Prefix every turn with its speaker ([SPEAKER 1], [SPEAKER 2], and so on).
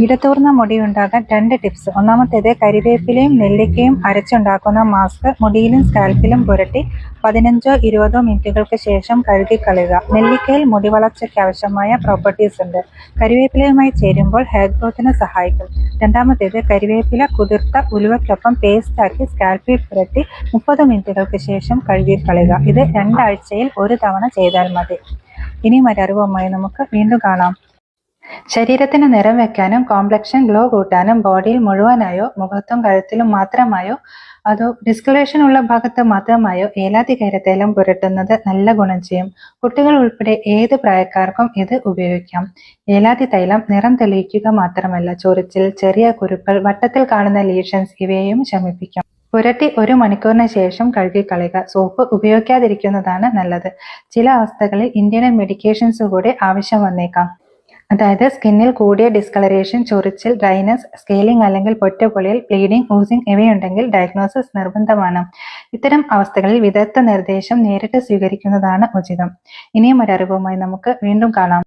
[SPEAKER 1] ഇടതൂർന്ന മുടിയുണ്ടാകാൻ 2 ടിപ്സ്. ഒന്നാമത്തേത്, കരിവേപ്പിലയും നെല്ലിക്കയും അരച്ചുണ്ടാക്കുന്ന മാസ്ക് മുടിയിലും സ്കാൽപ്പിലും പുരട്ടി 15-20 മിനിറ്റുകൾക്ക് ശേഷം കഴുകിക്കളയുക. നെല്ലിക്കയിൽ മുടി വളർച്ചയ്ക്ക് ആവശ്യമായ പ്രോപ്പർട്ടീസ് ഉണ്ട്. കരിവേപ്പിലയുമായി ചേരുമ്പോൾ ഹെയർ ഗ്രോത്തിന് സഹായിക്കും. രണ്ടാമത്തേത്, കരിവേപ്പില കുതിർത്ത ഉലുവയ്ക്കൊപ്പം പേസ്റ്റാക്കി സ്കാൽപ്പിൽ പുരട്ടി 30 മിനിറ്റുകൾക്ക് ശേഷം കഴുകിക്കളയുക. ഇത് 2 ആഴ്ചയിൽ 1 തവണ ചെയ്താൽ മതി. ഇനിയും ഒരറിവുമായി നമുക്ക് വീണ്ടും കാണാം. ശരീരത്തിന് നിറം വെക്കാനും കോംപ്ലക്ഷൻ ഗ്ലോ കൂട്ടാനും ബോഡിയിൽ മുഴുവനായോ മുഖത്തും കഴുത്തിലും മാത്രമായോ അതോ ഡിസ്കളറേഷൻ ഉള്ള ഭാഗത്ത് മാത്രമായോ ഏലാതി കൈരതൈലം പുരട്ടുന്നത് നല്ല ഗുണം ചെയ്യും. കുട്ടികൾ ഉൾപ്പെടെ ഏത് പ്രായക്കാർക്കും ഇത് ഉപയോഗിക്കാം. ഏലാതി തൈലം നിറം തെളിയിക്കുക മാത്രമല്ല, ചൊറിച്ചിൽ, ചെറിയ കുരുക്കൾ, വട്ടത്തിൽ കാണുന്ന ലീഷൻസ് ഇവയെയും ശമിപ്പിക്കും. പുരട്ടി 1 മണിക്കൂറിന് ശേഷം കഴുകിക്കളയുക. സോപ്പ് ഉപയോഗിക്കാതിരിക്കുന്നതാണ് നല്ലത്. ചില അവസ്ഥകളിൽ ഇന്റേണൽ മെഡിക്കേഷൻസ് കൂടി ആവശ്യം വന്നേക്കാം. അതായത് സ്കിന്നിൽ കൂടിയ ഡിസ്കളറേഷൻ, ചൊറിച്ചിൽ, ഡ്രൈനസ്, സ്കെയിലിംഗ് അല്ലെങ്കിൽ പൊറ്റപ്പൊളിയൽ, ബ്ലീഡിംഗ്, ഊസിംഗ് ഇവയുണ്ടെങ്കിൽ ഡയഗ്നോസിസ് നിർബന്ധമാണ്. ഇത്തരം അവസ്ഥകളിൽ വിദഗ്ധ നിർദ്ദേശം നേരിട്ട് സ്വീകരിക്കുന്നതാണ് ഉചിതം. ഇനിയും ഒരറിവുമായി നമുക്ക് വീണ്ടും കാണാം.